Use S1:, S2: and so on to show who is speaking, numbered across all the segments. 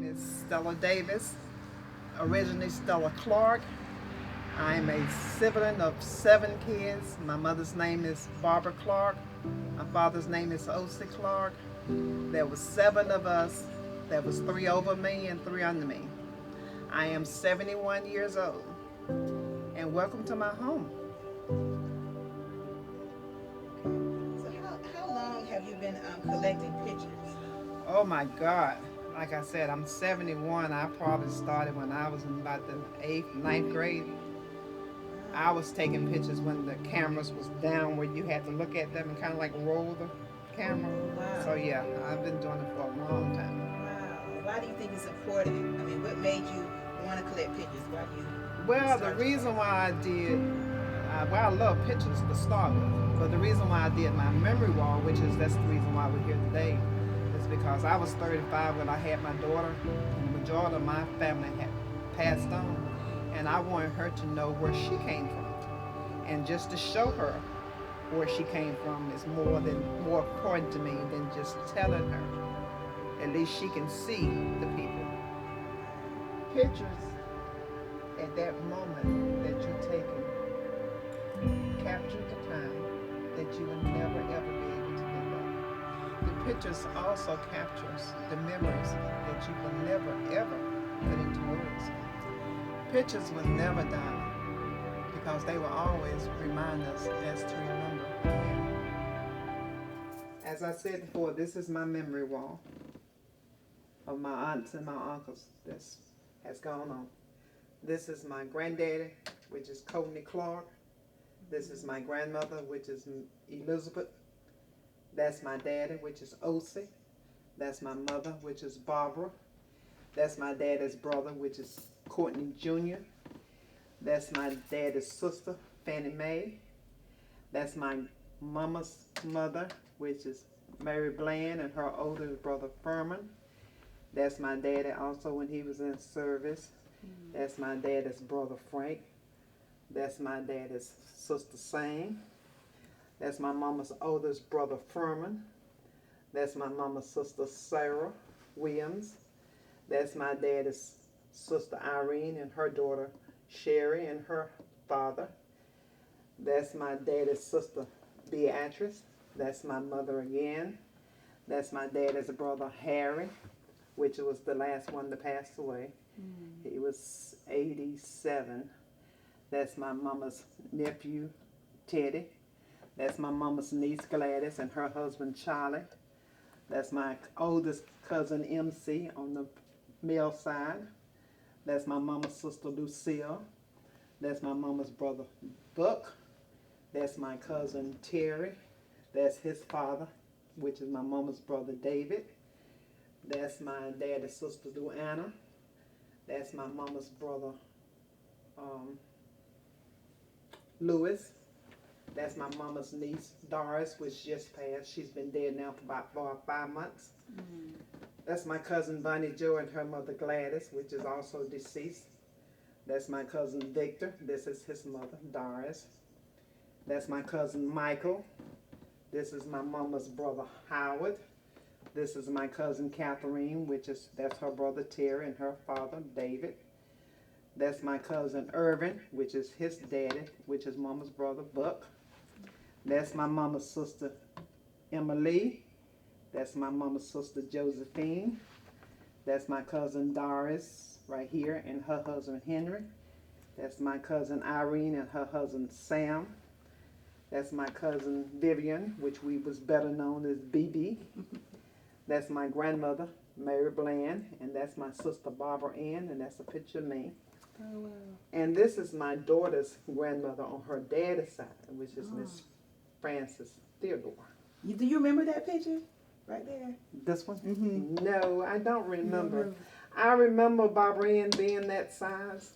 S1: is Stella Davis, originally Stella Clark. I'm a sibling of 7 kids. My mother's name is Barbara Clark. My father's name is O.C. Clark. There was 7 of us. There was 3 over me and 3 under me. I am 71 years old. And welcome to my home.
S2: So how long have you been collecting pictures?
S1: Oh my God. Like I said, I'm 71. I probably started when I was in about the 8th, 9th grade. I was taking pictures when the cameras was down where you had to look at them and kind of like roll the camera.
S2: Wow.
S1: So yeah, I've been doing it for a long time.
S2: Wow. Why do you think it's important? I mean, what made you want to collect pictures? Why do you
S1: Well, the
S2: start your
S1: reason
S2: collection?
S1: why I did, well, I love pictures to start with, but the reason why I did my memory wall, which is that's the reason why we're here today, is because I was 35 when I had my daughter, and the majority of my family had passed on, and I wanted her to know where she came from, and just to show her where she came from is more important to me than just telling her. At least she can see the people. Pictures at that moment that you're taking capture the time that you will never ever be able to get back. The pictures also captures the memories that you can never ever put into words. Pictures will never die because they will always remind us as to remember. As I said before, this is my memory wall of my aunts and my uncles that has gone on. This is my granddaddy, which is Courtney Clark. This is my grandmother, which is Elizabeth. That's my daddy, which is Osi. That's my mother, which is Barbara. That's my daddy's brother, which is Courtney Jr. That's my daddy's sister, Fannie Mae. That's my mama's mother, which is Mary Bland, and her oldest brother, Furman. That's my daddy also when he was in service. That's my daddy's brother, Frank. That's my daddy's sister, Sam. That's my mama's oldest brother, Furman. That's my mama's sister, Sarah Williams. That's my daddy's sister, Irene, and her daughter, Sherry, and her father. That's my daddy's sister, Beatrice. That's my mother again. That's my daddy's brother, Harry, which was the last one to pass away. He was 87. That's my mama's nephew, Teddy. That's my mama's niece, Gladys, and her husband, Charlie. That's my oldest cousin, MC, on the male side. That's my mama's sister, Lucille. That's my mama's brother, Buck. That's my cousin, Terry. That's his father, which is my mama's brother, David. That's my daddy's sister, Luana. That's my mama's brother, Louis. That's my mama's niece, Doris, which just passed. She's been dead now for about 4 or 5 months. That's my cousin Bonnie Joe and her mother Gladys, which is also deceased. That's my cousin Victor. This is his mother, Doris. That's my cousin Michael. This is my mama's brother Howard. This is my cousin Catherine, that's her brother Terry and her father David. That's my cousin Irvin, which is his daddy, which is mama's brother Buck. That's my mama's sister Emily. That's my mama's sister Josephine. That's my cousin Doris right here and her husband Henry. That's my cousin Irene and her husband Sam. That's my cousin Vivian, which we was better known as BB. That's my grandmother, Mary Bland, and that's my sister Barbara Ann, and that's a picture of me.
S2: Oh, wow.
S1: And this is my daughter's grandmother on her daddy's side, which is Miss Frances Theodore.
S2: Do you remember that picture right there?
S1: This one?
S2: Mm-hmm.
S1: No, I don't remember. I remember Barbara Ann being that size.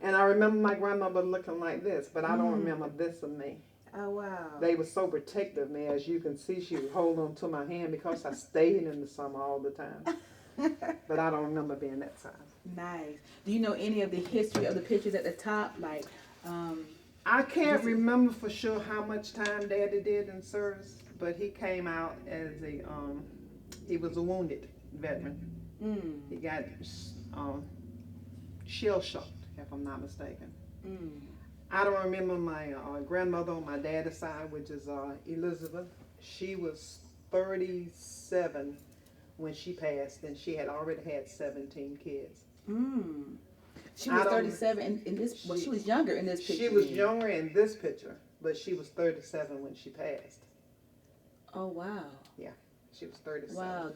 S1: And I remember my grandmother looking like this, but I don't remember this of me.
S2: Oh, wow.
S1: They were so protective of me. As you can see, she would hold on to my hand because I stayed in the summer all the time. But I don't remember being that size.
S2: Nice. Do you know any of the history of the pictures at the top? Like,
S1: I can't remember for sure how much time Daddy did in service, but he came out as he was a wounded veteran. He got shell shocked, if I'm not mistaken. I don't remember my grandmother on my dad's side, which is Elizabeth. She was 37 when she passed, and she had already had 17 kids.
S2: She was 37 in this. Well, she was younger in this picture.
S1: She was younger in this picture, but she was 37 when she passed.
S2: Oh wow.
S1: Yeah, she was 37.
S2: Wow.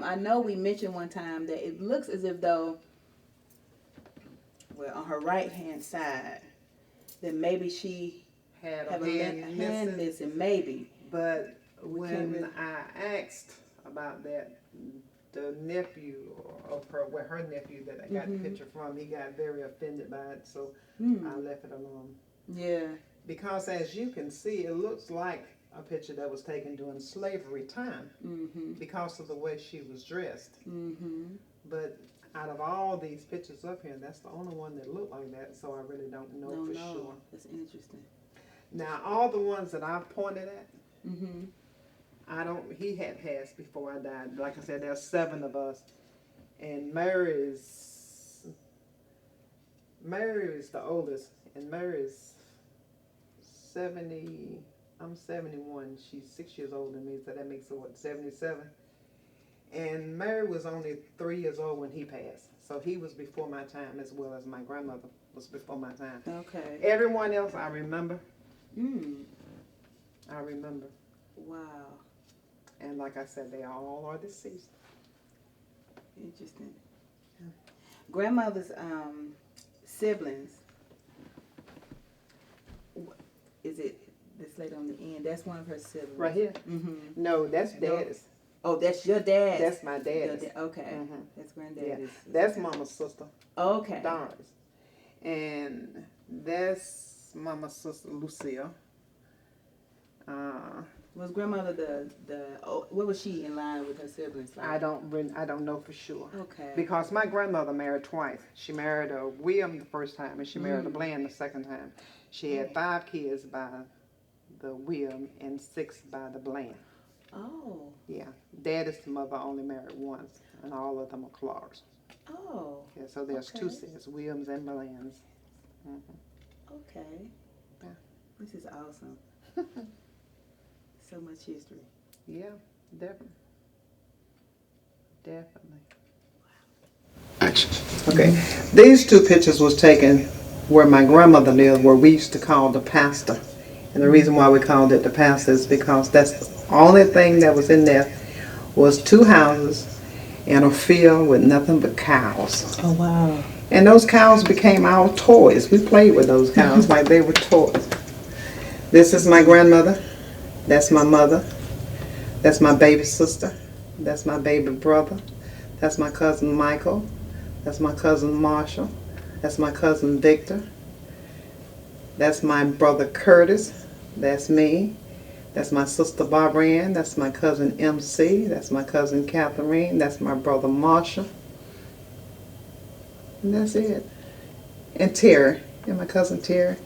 S2: I know we mentioned one time that it looks as if though, well, on her right hand side, that maybe she
S1: had
S2: have
S1: a hand
S2: missing, maybe.
S1: But when I asked about that, the nephew of her, well, her nephew that I got the picture from, he got very offended by it, so I left it alone.
S2: Yeah.
S1: Because as you can see, it looks like a picture that was taken during slavery time because of the way she was dressed. But out of all these pictures up here, that's the only one that looked like that, so I really don't know for sure.
S2: That's interesting.
S1: Now, all the ones that I've pointed at, he had passed before I died. Like I said, there's 7 of us. And Mary is the oldest. And Mary is 70, I'm 71. She's 6 years older than me, so that makes her, 77? And Mary was only 3 years old when he passed. So he was before my time, as well as my grandmother was before my time.
S2: Okay.
S1: Everyone else I remember. I remember.
S2: Wow.
S1: And like I said, they all are deceased.
S2: Interesting. Yeah. Grandmother's siblings. Is it this lady on the end? That's one of her siblings.
S1: Right here? No, that's Daddy's.
S2: Oh, that's your dad.
S1: That's my dad's.
S2: Okay. That's granddad's.
S1: Yeah. That's Mama's sister.
S2: Okay.
S1: Doris. And that's Mama's sister, Lucille.
S2: Was grandmother what was she in line with her siblings? Like?
S1: I don't know for sure.
S2: Okay.
S1: Because my grandmother married twice. She married a William the first time, and she married a Bland the second time. She had 5 kids by the William and 6 by the Bland.
S2: Oh.
S1: Yeah. Daddy's mother only married once, and all of them are Clarks.
S2: Oh.
S1: Yeah, so there's 2 sets, Williams and Blands.
S2: Okay.
S1: Yeah.
S2: This is awesome. So much history.
S1: Yeah, definitely. Definitely. Okay. These 2 pictures was taken where my grandmother lived, where we used to call the pastor. And the reason why we called it the pastor is because that's the only thing that was in there was 2 houses and a field with nothing but cows.
S2: Oh, wow.
S1: And those cows became our toys. We played with those cows like they were toys. This is my grandmother. That's my mother. That's my baby sister. That's my baby brother. That's my cousin Michael. That's my cousin Marshall. That's my cousin Victor. That's my brother Curtis. That's me. That's my sister Barbara Ann. That's my cousin MC. That's my cousin Catherine. That's my brother Marshall. And that's it. And Terry. And my cousin Terry.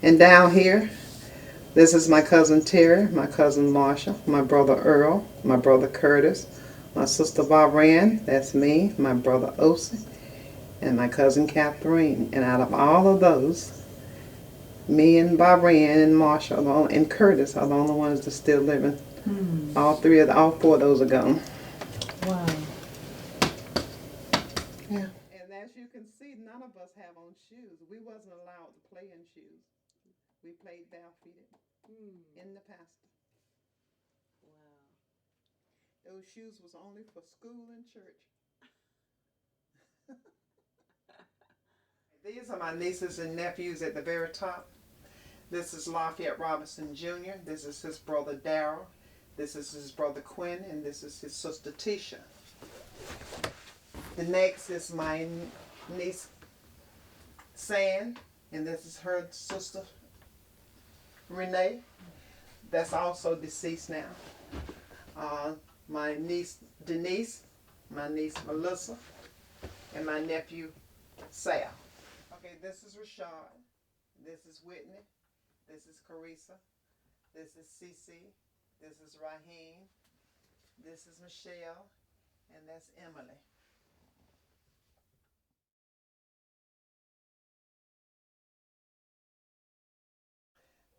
S1: And down here, this is my cousin Terry, my cousin Marshall, my brother Earl, my brother Curtis, my sister Barbara Ann, that's me, my brother Osi, and my cousin Catherine. And out of all of those, me and Barbara Ann and Marshall and Curtis are the only ones that's still living. All 4 of those are gone.
S2: Wow.
S1: Yeah. And as you can see, none of us have on shoes. We wasn't allowed to play in shoes. We played barefooted in the pasture. Wow. Those shoes was only for school and church. These are my nieces and nephews at the very top. This is Lafayette Robinson Jr. This is his brother Darryl. This is his brother Quinn, and this is his sister Tisha. The next is my niece San, and this is her sister Renee. That's also deceased now. My niece Denise, my niece Melissa, and my nephew Sal. Okay, this is Rashad. This is Whitney. This is Carissa. This is Cece. This is Raheem. This is Michelle. And that's Emily.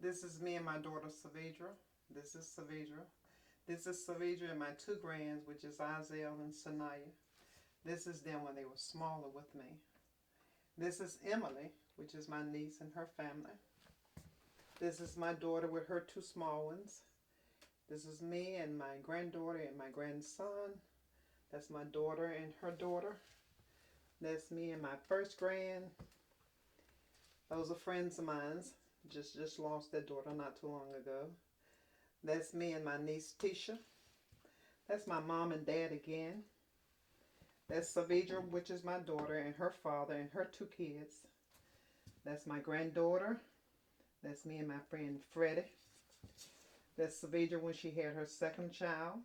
S1: This is me and my daughter Savidra. This is Savidra. This is Savidra and my two grands, which is Isaiah and Sanaya. This is them when they were smaller with me. This is Emily, which is my niece and her family. This is my daughter with her two small ones. This is me and my granddaughter and my grandson. That's my daughter and her daughter. That's me and my first grand. Those are friends of mine. Just lost their daughter not too long ago. That's me and my niece Tisha. That's my mom and dad again. That's Savidra, which is my daughter, and her father and her two kids. That's my granddaughter. That's me and my friend Freddie. That's Savidra when she had her second child.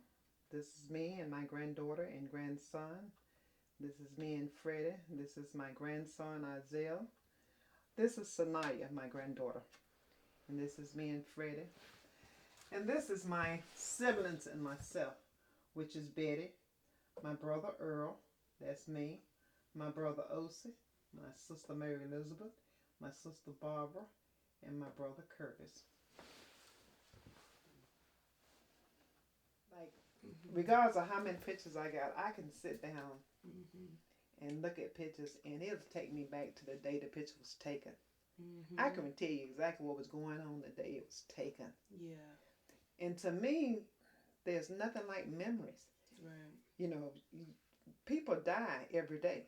S1: This is me and my granddaughter and grandson. This is me and Freddie. This is my grandson Isaiah. This is Sanaya, my granddaughter. And this is me and Freddie. And this is my siblings and myself, which is Betty, my brother Earl, that's me, my brother Osi, my sister Mary Elizabeth, my sister Barbara, and my brother Curtis. Like, regardless of how many pictures I got, I can sit down and look at pictures, and it'll take me back to the day the picture was taken. I can tell you exactly what was going on the day it was taken.
S2: Yeah.
S1: And to me, there's nothing like memories.
S2: Right.
S1: You know, people die every day,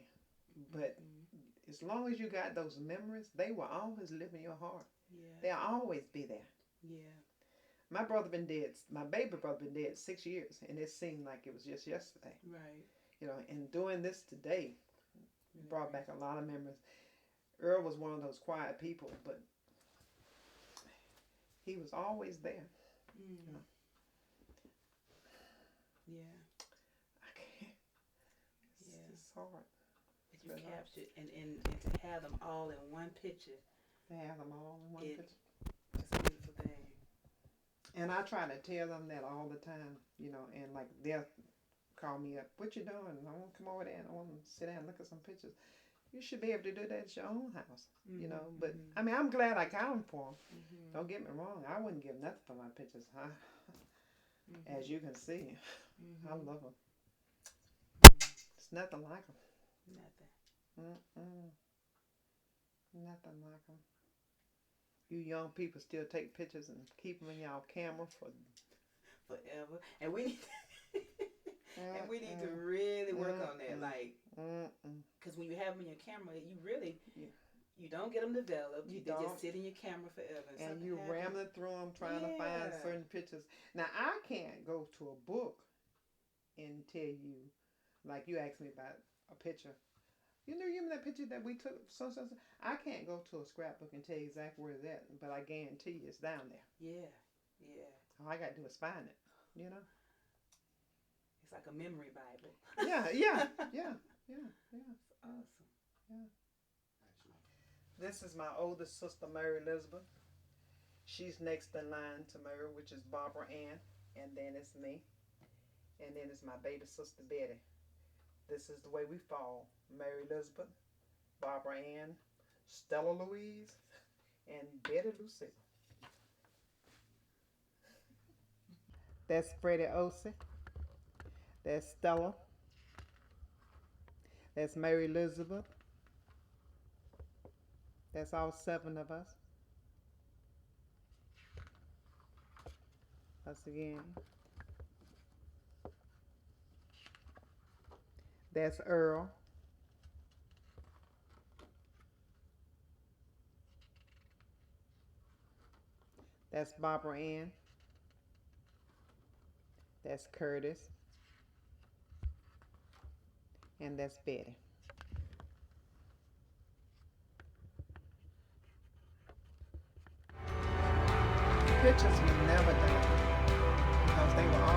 S1: but as long as you got those memories, they will always live in your heart.
S2: Yeah.
S1: They'll always be there.
S2: Yeah.
S1: My baby brother been dead 6 years, and it seemed like it was just yesterday.
S2: Right.
S1: You know, and doing this today
S2: Really
S1: brought back a lot of memories. Earl was one of those quiet people, but he was always there. You know.
S2: Yeah.
S1: I can't. It's hard.
S2: But you captured and to have them all in one picture.
S1: To have them all in one picture.
S2: It's a beautiful thing.
S1: And I try to tell them that all the time, you know, and like they'll call me up, what you doing? I want to come over there and I want to sit down and look at some pictures. You should be able to do that at your own house, you know. But I mean, I'm glad I got them for them. Don't get me wrong. I wouldn't give nothing for my pictures. As you can see, I love them. It's nothing like them.
S2: Nothing.
S1: Nothing like them. You young people still take pictures and keep them in y'all camera for
S2: forever. And we need to really work on that, like, because when you have them in your camera, you really, you don't get them developed. They just sit in your camera forever.
S1: And you rambling through them trying to find certain pictures. Now, I can't go to a book and tell you, like you asked me about a picture. You remember that picture that we took? So. I can't go to a scrapbook and tell you exactly where it's at, but I guarantee you it's down there.
S2: Yeah.
S1: All I got to do is find it, you know?
S2: It's like a memory Bible.
S1: Yeah.
S2: It's awesome.
S1: Yeah. This is my oldest sister, Mary Elizabeth. She's next in line to Mary, which is Barbara Ann, and then it's me. And then it's my baby sister, Betty. This is the way we fall. Mary Elizabeth, Barbara Ann, Stella Louise, and Betty Lucille. That's Freddie Osi. That's Stella. That's Mary Elizabeth. That's all 7 of us. Us again. That's Earl. That's Barbara Ann. That's Curtis. And that's Betty. Pictures were never done because they were all